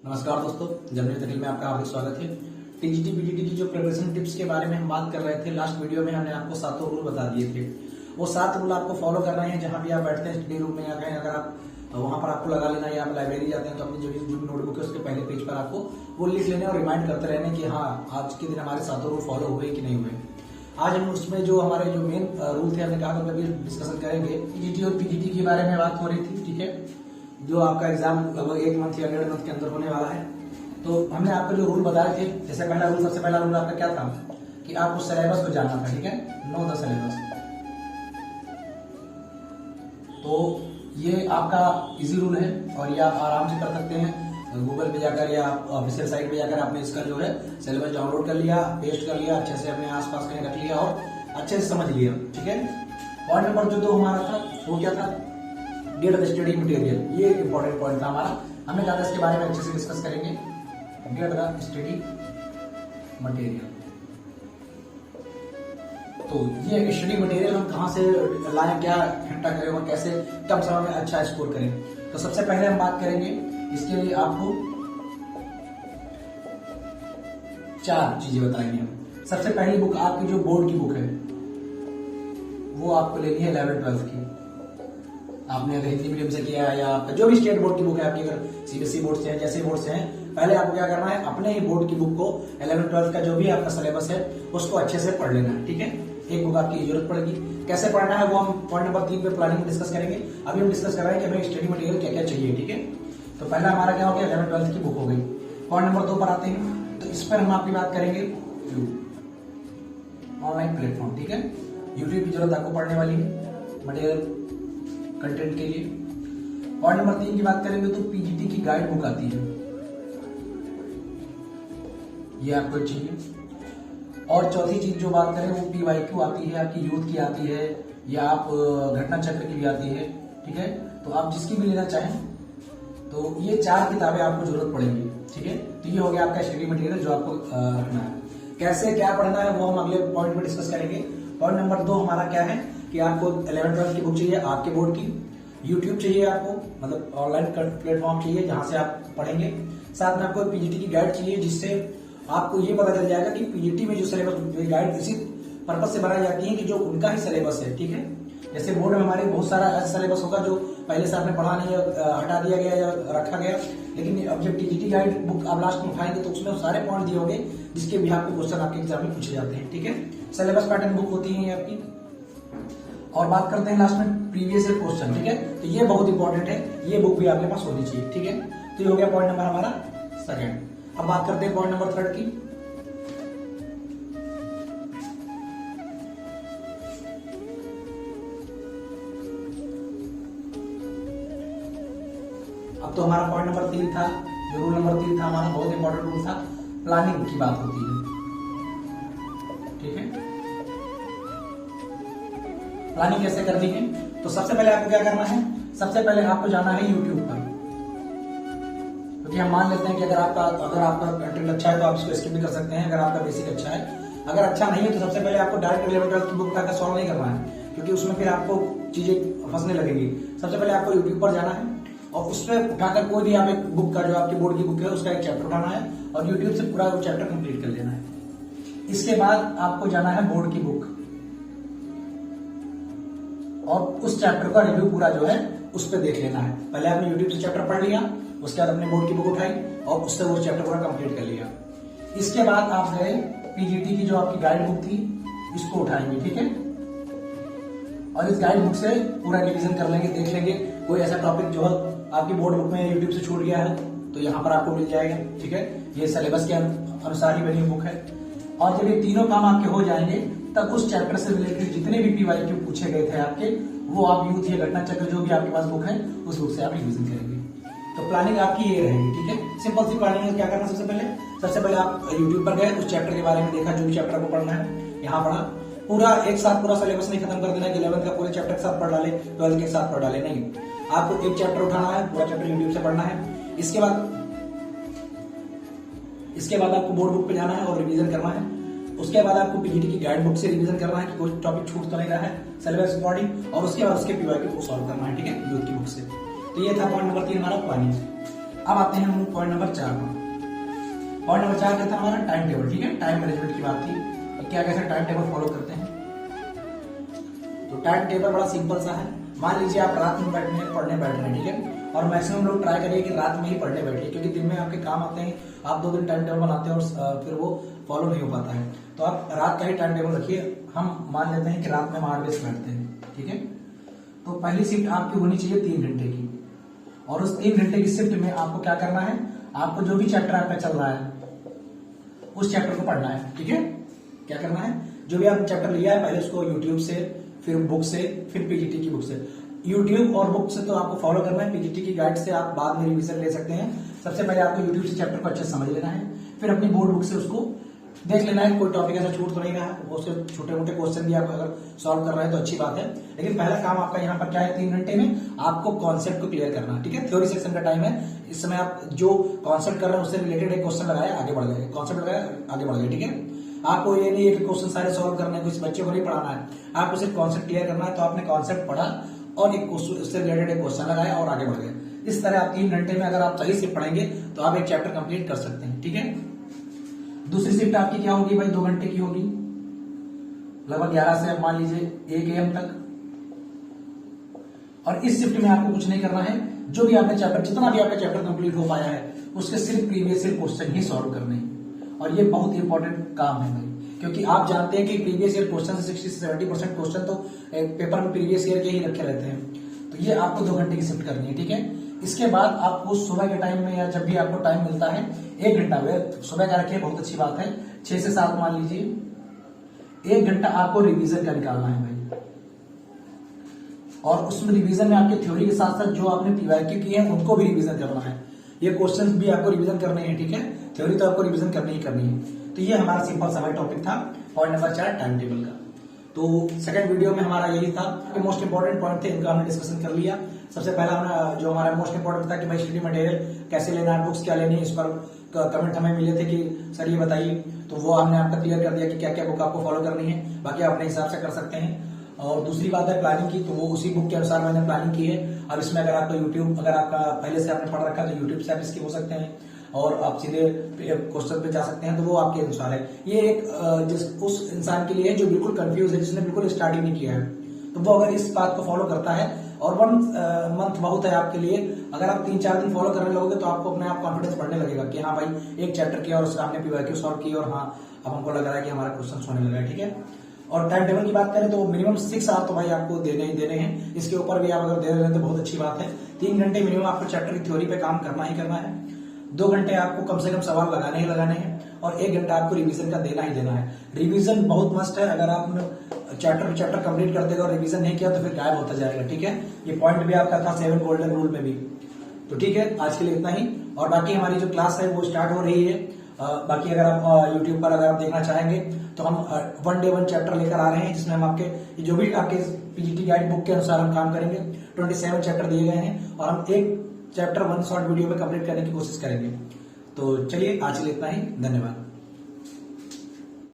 नमस्कार दोस्तों, जनरल तकलीफ में आपका हार्दिक स्वागत है। टीजीटी पीजीटी की जो प्रिपरेशन टिप्स के बारे में हम बात कर रहे थे, लास्ट वीडियो में हमने आपको 7 रूल बता दिए थे। वो 7 रूल आपको फॉलो कर रहे हैं। जहां भी आप बैठते हैं स्टडी रूम में या कहीं, अगर आप वहां पर आपको लगा लेना, या आप लाइब्रेरी जाते हैं तो अपनी जो भी नोटबुक है उसके पहले पेज पर आपको वो लिख लेने और रिमाइंड करते रहने कि हाँ, आज के दिन हमारे 7 रूल फॉलो हुए कि नहीं हुए। आज हम उसमें जो हमारे जो मेन रूल थे, हमने कहा कि अभी डिस्कशन करेंगे। टीजीटी और पीजीटी के बारे में बात हो रही थी, ठीक है, जो आपका एग्जाम लगभग 1 मंथ या 1.5 मंथ के अंदर होने वाला है। तो हमने आपको जो रूल बताए थे, जैसे सबसे पहला रूल आपका क्या था कि आपको सिलेबस को जानना था, ठीक है, नो द सिलेबस। तो ये आपका इजी रूल है और ये आप आराम से कर सकते हैं। गूगल पे जाकर या ऑफिशियल साइट पे जाकर आपने इसका जो है सिलेबस डाउनलोड कर लिया, पेस्ट कर लिया, अच्छे से अपने आसपास कहीं रख लिया और अच्छे से समझ लिया, ठीक है। पॉइंट नंबर जो 2 हमारा था वो क्या था, गेट द स्टडी मटेरियल। ये इंपॉर्टेंट पॉइंट था हमारा। हमने कहा था इसके बारे में अच्छे से डिस्कस करेंगे। Get the study material. तो ये स्टडी मटेरियल हम कहां से लाएं, क्या इकट्ठा करें और कैसे कम समय में अच्छा स्कोर करें। तो सबसे पहले हम बात करेंगे, इसके लिए आपको 4 चीजें बताएंगे हम। सबसे पहली बुक आपकी जो बोर्ड की बुक है वो आपको लेनी है 11-12 की। आपने अगर हिंदी मीडियम से किया है या आपका जो भी स्टेट बोर्ड की बुक है आपकी, अगर सीबीएसई बोर्ड से है, जैसे बोर्ड से है, पहले आपको क्या करना है, अपने ही बोर्ड की बुक को 11-12 का जो भी आपका सिलेबस है उसको अच्छे से पढ़ लेना है, ठीक है। एक बुक आपकी जरूरत पड़ेगी। कैसे पढ़ना है वो हम पॉइंट नंबर 3 पे प्लानिंग में डिस्कस करेंगे। अभी हम डिस्कस कर रहे हैं कि हमें स्टडी मटेरियल क्या क्या चाहिए, ठीक है। तो पहला हमारा क्या हो गया, 11-12 की बुक हो गई। पॉइंट नंबर 2 पर आते हैं, तो इस पर हम आपकी बात करेंगे ऑनलाइन प्लेटफॉर्म, ठीक है। यूट्यूब की जरूरत आपको पड़ने वाली है मटेरियल कंटेंट के लिए। पॉइंट नंबर 3 की बात करेंगे तो पीजीटी की गाइड बुक आती है, ये आपको चाहिए। और चौथी चीज जो बात करें वो पीवाईक्यू आती है, आपकी यूथ की आती है, या आप घटना चक्र की भी आती है, ठीक है। तो आप जिसकी भी लेना चाहें, तो ये 4 किताबें आपको जरूरत पड़ेगी, ठीक है। तो ये हो गया आपका स्टडी मटेरियल जो आपको रखना है। कैसे क्या पढ़ना है वो हम अगले पॉइंट में डिस्कस करेंगे। पॉइंट नंबर 2 हमारा क्या है कि आपको 11-12 की बुक चाहिए आपके बोर्ड की, यूट्यूब चाहिए आपको, मतलब ऑनलाइन प्लेटफॉर्म चाहिए जहां से आप पढ़ेंगे। साथ में आपको पीजीटी की गाइड चाहिए, जिससे आपको ये पता चल जाएगा कि पीजीटी में जो सिलेबस गाइड इसी पर्पज से बनाई जाती है कि जो उनका ही सिलेबस है, ठीक है। जैसे बोर्ड में हमारे बहुत सारा ऐसा सिलेबस होगा जो पहले से आपने पढ़ा नहीं, हटा दिया गया या रखा गया, लेकिन अब जब टीजीटी गाइड बुक आप लास्ट में उठाएंगे तो उसमें सारे पॉइंट दिए होंगे जिसके भी आपके क्वेश्चन आपके एग्जाम में पूछे जाते हैं, ठीक है। सिलेबस पैटर्न बुक होती है ये आपकी। और बात करते हैं लास्ट में प्रीवियस ईयर क्वेश्चन, ठीक है। तो ये बहुत इंपॉर्टेंट है, ये बुक भी आपके पास होनी चाहिए, ठीक है। तो ये हो गया पॉइंट नंबर हमारा 2। अब बात करते हैं पॉइंट नंबर 3 की। अब तो हमारा पॉइंट नंबर 3 था, जो रूल नंबर 3 था हमारा, बहुत इंपॉर्टेंट रूल था। प्लानिंग की बात होती है, ठीक है। प्लानिंग कैसे करनी है, तो सबसे पहले आपको क्या करना है, सबसे पहले आपको जाना है यूट्यूब पर। क्योंकि हम मान लेते हैं कि अगर आपका कंटेंट अच्छा है तो आप इसको स्किप भी कर सकते हैं, अगर आपका बेसिक अच्छा है। अगर अच्छा नहीं है तो सबसे पहले आपको डायरेक्ट 11-12 की बुक उठाकर सॉल्व नहीं करना है, क्योंकि उसमें फिर आपको चीजें फंसने लगेंगी। सबसे पहले आपको यूट्यूब पर जाना है और उस पर उठाकर कोई भी आप एक बुक का, जो आपकी बोर्ड की बुक है उसका एक चैप्टर उठाना है और यूट्यूब से पूरा वो चैप्टर कंप्लीट कर लेना है। इसके बाद आपको जाना है बोर्ड की बुक और उस चैप्टर का रिव्यू पूरा जो है उस पर देख लेना है। पहले आपने यूट्यूब से चैप्टर पढ़ लिया, उसके बाद अपने बोर्ड की बुक उठाई और उससे वो चैप्टर पूरा कंप्लीट कर लिया। इसके बाद आप गए पीजीटी की जो आपकी गाइड बुक थी इसको उठाएंगे, ठीक है। और इस गाइड बुक से पूरा रिवीजन कर लेंगे, देख लेंगे कोई ऐसा टॉपिक जो आपकी बोर्ड बुक में यूट्यूब से छूट गया है तो यहाँ पर आपको मिल जाएगा, ठीक है। ये सिलेबस के अनुसार ही बनी बुक है। और जब ये तीनों काम आपके हो जाएंगे तब उस चैप्टर से रिलेटेड जितने भी पीवाईक्यू पूछे गए थे आपके, वो आप यूथ या घटना चक्र जो भी आपके पास बुक है उस बुक से आप रिवीजन करेंगे। तो प्लानिंग आपकी ये रहेगी, ठीक है। सिंपल सी प्लानिंग है। क्या करना, सबसे पहले आप यूट्यूब पर गए, उस चैप्टर के बारे में देखा, जो भी चैप्टर को पढ़ना है यहाँ पढ़ा। पूरा एक साथ पूरा सिलेबस नहीं खत्म कर देना कि 11th का पूरे चैप्टर के साथ पढ़ डाले, 12th के साथ पढ़ डाले, नहीं। आपको एक चैप्टर उठाना है, पूरा चैप्टर यूट्यूब से पढ़ना है। इसके बाद आपको बोर्ड बुक पे जाना है और रिवीजन करना है। उसके बाद आपको पीजीटी की गाइड बुक से रिवीजन करना है कि कोई टॉपिक छूट तो नहीं रहा है सिलेबस अकॉर्डिंग, और उसके बाद उसके पीवाईक्यू को सॉल्व करना है, ठीक है, यूथ की बुक से। तो ये था पॉइंट नंबर 3 हमारा प्लानिंग। अब आते हैं हम पॉइंट नंबर 4 पर। पॉइंट नंबर 4 क्या था हमारा? Time table. ठीक है, टाइम मैनेजमेंट की बात थी कि क्या कैसे टाइम टेबल फॉलो करते हैं। तो टाइम टेबल बड़ा सिंपल सा है। मान लीजिए आप रात में पढ़ने बैठ रहे हैं, ठीक है, और मैक्सिमम लोग ट्राई करिए कि रात में ही पढ़ने बैठिए, क्योंकि दिन में आपके काम आते हैं, आप 2 दिन टाइम टेबल बनाते हैं और फिर वो फॉलो नहीं हो पाता है। तो आप रात का ही टाइम टेबल रखिए। हम मान लेते हैं कि रात में हम 8 बजे से बैठते हैं, ठीक है। तो पहली शिफ्ट आपकी होनी चाहिए 3 घंटे की, और उस 3 घंटे की शिफ्ट में आपको क्या करना है? आपको जो भी चैप्टर आपका चल रहा है उस चैप्टर को पढ़ना है, ठीक है। क्या करना है? जो भी आपने चैप्टर लिया है पहले उसको यूट्यूब से, फिर बुक से, फिर पीजीटी की बुक से। यूट्यूब और बुक से तो आपको फॉलो करना है, पीजीटी की गाइड से आप बाद में रिवीजन ले सकते हैं। सबसे पहले आपको यूट्यूब से चैप्टर को अच्छे से समझ लेना है, फिर अपनी बोर्ड बुक से उसको देख लेना है कोई टॉपिक ऐसा छूट तो नहीं रहा है। उसके छोटे मोटे क्वेश्चन भी आप अगर सॉल्व कर रहे हैं तो अच्छी बात है, लेकिन पहला काम आपका यहाँ पर क्या है? 3 घंटे में आपको कॉन्सेप्ट को क्लियर करना है, ठीक है। थ्योरी सेक्शन का टाइम है, इस समय आप जो कॉन्सेप्ट कर रहे हैं उससे रिलेटेड एक क्वेश्चन लगाया, आगे बढ़ गए, कॉन्सेप्ट लगाया, आगे बढ़ गए, ठीक है। आपको ये नहीं है कि क्वेश्चन सारे सॉल्व करने हैं, कुछ बच्चों को नहीं पढ़ाना है, आपको सिर्फ कॉन्सेप्ट क्लियर करना है। तो आपने कॉन्सेप्ट पढ़ा और एक उससे रिलेटेड एक क्वेश्चन लगाया और आगे बढ़ गए। इस तरह आप 3 घंटे में अगर आप सही से पढ़ेंगे तो आप एक चैप्टर कंप्लीट कर सकते हैं, ठीक है। दूसरी शिफ्ट आपकी क्या होगी भाई? 2 घंटे की होगी, लगभग 11 से मान लीजिए 1 AM तक। और इस शिफ्ट में आपको कुछ नहीं करना है, जो भी आपने चैप्टर, जितना भी आपका चैप्टर कंप्लीट हो पाया है उसके सिर्फ प्रीवियस ईयर क्वेश्चन ही सॉल्व करने हैं। और ये बहुत इंपॉर्टेंट काम है भाई, क्योंकि आप जानते हैं कि प्रीवियस ईयर क्वेश्चन से 60 से 70% क्वेश्चन तो पेपर में प्रीवियस ईयर के ही रखे रहते हैं। तो ये आपको 2 घंटे की शिफ्ट करनी है, ठीक है। इसके बाद आपको सुबह के टाइम में या जब भी आपको टाइम मिलता है 1 घंटा सुबह का रखिए, बहुत अच्छी बात है, 6 से 7 मान लीजिए, 1 घंटा आपको रिवीजन का निकालना है भाई। और उसमें रिवीजन में आपके थ्योरी के साथ साथ जो आपने पीवाईक्यू किए हैं उनको भी रिवीजन करना है, ये क्वेश्चंस भी आपको रिवीजन करने हैं, ठीक है। थ्योरी तो आपको रिवीजन करनी ही करनी है। तो ये हमारा सिंपल सा टॉपिक था, पॉइंट नंबर 4 टाइम टेबल का। तो सेकंड वीडियो में हमारा यही था कि मोस्ट इंपोर्टेंट पॉइंट थे, इनका हमने डिस्कशन कर लिया। सबसे पहला हमने जो हमारा मोस्ट इंपोर्टेंट था कि भाई स्टडी मटेरियल कैसे लेना है, बुक्स क्या लेनी है, इस पर कमेंट हमें मिले थे कि सर ये बताइए, तो वो हमने आपका क्लियर कर दिया कि क्या क्या बुक आपको फॉलो करनी है, बाकी आप अपने हिसाब से कर सकते हैं। और दूसरी बात है प्लानिंग की, तो वो उसी बुक के अनुसार मैंने प्लानिंग की है। अब इसमें अगर आपका यूट्यूब, अगर आपका पहले से आपने पढ़ रखा है तो यूट्यूब से आप स्किप हो सकते हैं और आप सीधे क्वेश्चन पे जा सकते हैं, तो वो आपके अनुसार है। ये एक उस इंसान के लिए है जो बिल्कुल कंफ्यूज है, जिसने बिल्कुल स्टार्ट ही नहीं किया है, तो वो अगर इस बात को फॉलो करता है, और 1 मंथ बहुत है आपके लिए, अगर आप 3-4 दिन फॉलो करने लगोगे तो आपको अपने आप कॉन्फिडेंस बढ़ने लगेगा कि हाँ भाई एक चैप्टर किया और उसका हमने पीवाईक्यू सॉल्व किया और हाँ अब हमको लग रहा है कि हमारा क्वेश्चन होने लगा है, ठीक है। और टाइम टेबल की बात करें तो मिनिमम 6 आवर तो भाई आपको देने ही देने हैं, इसके ऊपर भी आप अगर दे रहे हैं तो बहुत अच्छी बात है। 3 घंटे मिनिमम आपको चैप्टर की थ्योरी पे काम करना ही करना है, 2 घंटे आपको कम से कम सवाल लगाने ही लगाने हैं, और 1 घंटा आपको रिवीजन का देना ही देना है। रिवीजन बहुत मस्ट है, अगर आप चैप्टर कंप्लीट कर देगा और रिवीजन नहीं किया तो फिर गायब होता जाएगा, ठीक है। ये पॉइंट भी आपका था 7 गोल्डन रूल में भी। तो ठीक है, आज के लिए इतना ही, और बाकी हमारी जो क्लास है वो स्टार्ट हो रही है। बाकी अगर आप यूट्यूब पर अगर आप देखना चाहेंगे तो हम 1 डे 1 चैप्टर लेकर आ रहे हैं, जिसमें हम आपके जो भी आपके पीजीटी गाइड बुक के अनुसार हम काम करेंगे। 27 चैप्टर दिए गए हैं और हम एक चैप्टर 1 शॉर्ट वीडियो में कंप्लीट करने की कोशिश करेंगे। तो चलिए आज के लिए इतना ही, धन्यवाद।